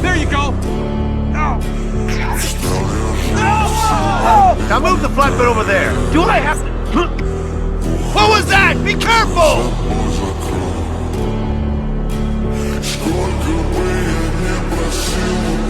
There you go! No! Now move the flatbed over there. Do I have to... What was that? Be careful! Сколько бы я не просил,